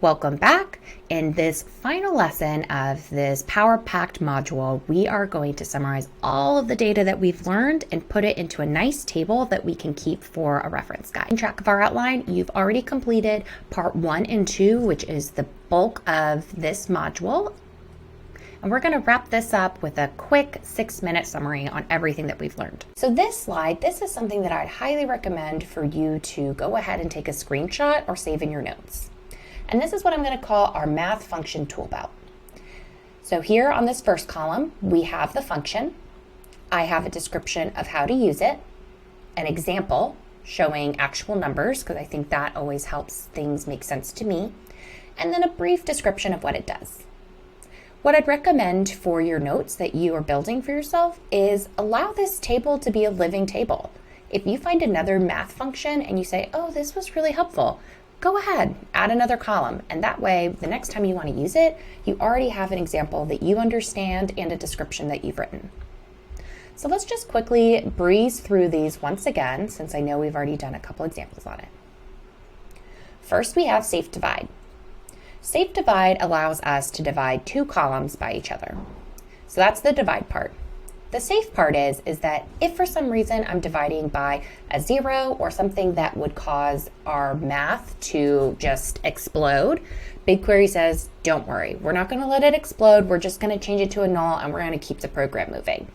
Welcome back. In this final lesson of this power-packed module, we are going to summarize all of the data that we've learned and put it into a nice table that we can keep for a reference guide. In track of our outline, you've already completed part 1 and 2, which is the bulk of this module. And we're going to wrap this up with a quick 6-minute summary on everything that we've learned. So this slide, this is something that I'd highly recommend for you to go ahead and take a screenshot or save in your notes. And this is what I'm going to call our math function toolbelt. So here on this first column, we have the function. I have a description of how to use it, an example showing actual numbers, because I think that always helps things make sense to me, and then a brief description of what it does. What I'd recommend for your notes that you are building for yourself is allow this table to be a living table. If you find another math function and you say, oh, this was really helpful, go ahead, add another column, and that way, the next time you want to use it, you already have an example that you understand and a description that you've written. So let's just quickly breeze through these once again, since I know we've already done a couple examples on it. First, we have safe divide. Safe divide allows us to divide 2 columns by each other. So that's the divide part. The safe part is that if for some reason I'm dividing by a 0 or something that would cause our math to just explode, BigQuery says, don't worry, we're not going to let it explode, we're just going to change it to a null and we're going to keep the program moving.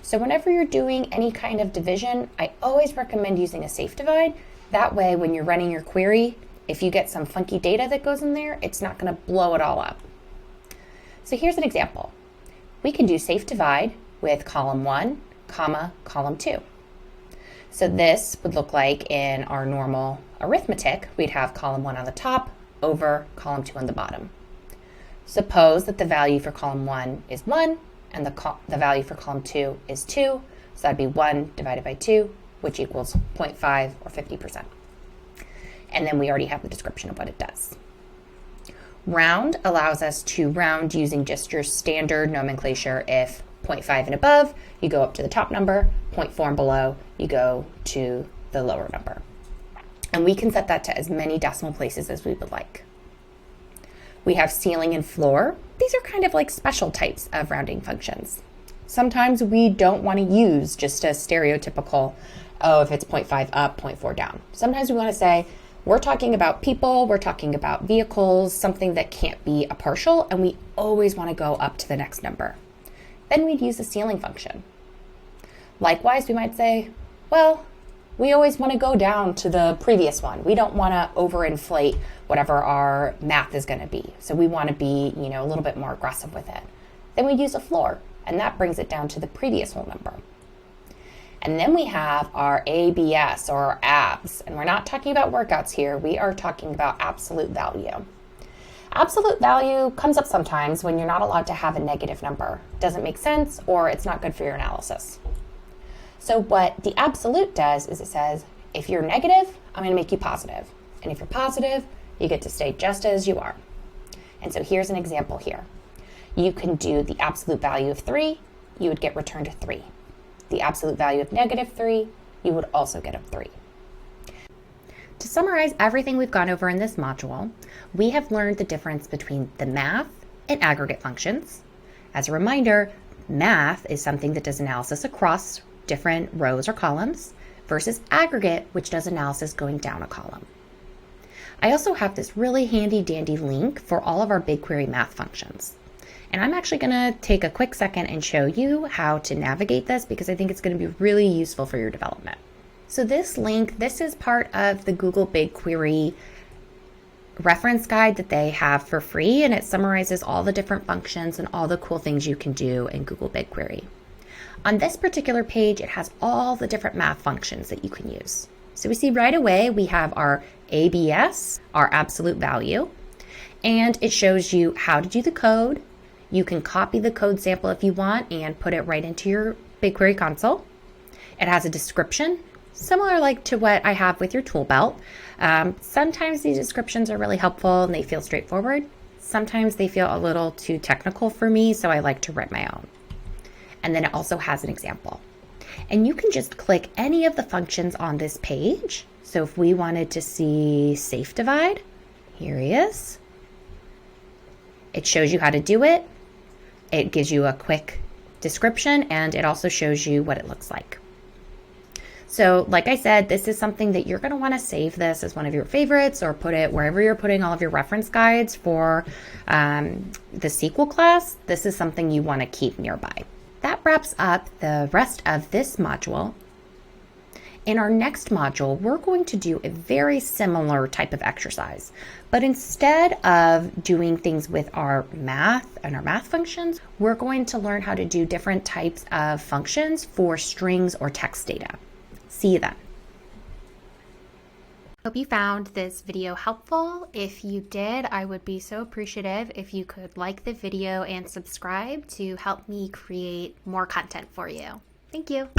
So whenever you're doing any kind of division, I always recommend using a safe divide. That way, when you're running your query, if you get some funky data that goes in there, it's not going to blow it all up. So here's an example. We can do safe divide with column 1, comma, column 2. So this would look like in our normal arithmetic, we'd have column 1 on the top over column 2 on the bottom. Suppose that the value for column 1 is 1 and the value for column 2 is 2. So that'd be 1 divided by 2, which equals 0.5 or 50%. And then we already have the description of what it does. Round allows us to round using just your standard nomenclature. If 0.5 and above, you go up to the top number, 0.4 and below, you go to the lower number. And we can set that to as many decimal places as we would like. We have ceiling and floor. These are kind of like special types of rounding functions. Sometimes we don't want to use just a stereotypical, oh, if it's 0.5 up, 0.4 down. Sometimes we want to say, we're talking about people, we're talking about vehicles, something that can't be a partial, and we always want to go up to the next number. Then we'd use the ceiling function. Likewise, we might say, well, we always want to go down to the previous one. We don't want to overinflate whatever our math is going to be. So we want to be, a little bit more aggressive with it. Then we'd use a floor, and that brings it down to the previous whole number. And then we have our ABS or our abs, and we're not talking about workouts here. We are talking about absolute value. Absolute value comes up sometimes when you're not allowed to have a negative number. It doesn't make sense or it's not good for your analysis. So what the absolute does is it says, if you're negative, I'm going to make you positive. And if you're positive, you get to stay just as you are. And so here's an example here. You can do the absolute value of 3, you would get returned a 3. The absolute value of negative 3, you would also get a 3. To summarize everything we've gone over in this module, we have learned the difference between the math and aggregate functions. As a reminder, math is something that does analysis across different rows or columns versus aggregate, which does analysis going down a column. I also have this really handy dandy link for all of our BigQuery math functions. And I'm actually going to take a quick second and show you how to navigate this because I think it's going to be really useful for your development. So this link, this is part of the Google BigQuery reference guide that they have for free, and it summarizes all the different functions and all the cool things you can do in Google BigQuery. On this particular page, it has all the different math functions that you can use. So we see right away we have our ABS, our absolute value, and it shows you how to do the code. You can copy the code sample if you want and put it right into your BigQuery console. It has a description, similar like to what I have with your tool belt. Sometimes these descriptions are really helpful and they feel straightforward. Sometimes they feel a little too technical for me, so I like to write my own. And then it also has an example. And you can just click any of the functions on this page. So if we wanted to see safe divide, here he is. It shows you how to do it. It gives you a quick description, and it also shows you what it looks like. So like I said, this is something that you're going to want to save this as one of your favorites or put it wherever you're putting all of your reference guides for the sequel class. This is something you want to keep nearby. That wraps up the rest of this module. In our next module, we're going to do a very similar type of exercise, but instead of doing things with our math and our math functions, we're going to learn how to do different types of functions for strings or text data. See you then. Hope you found this video helpful. If you did, I would be so appreciative if you could like the video and subscribe to help me create more content for you. Thank you.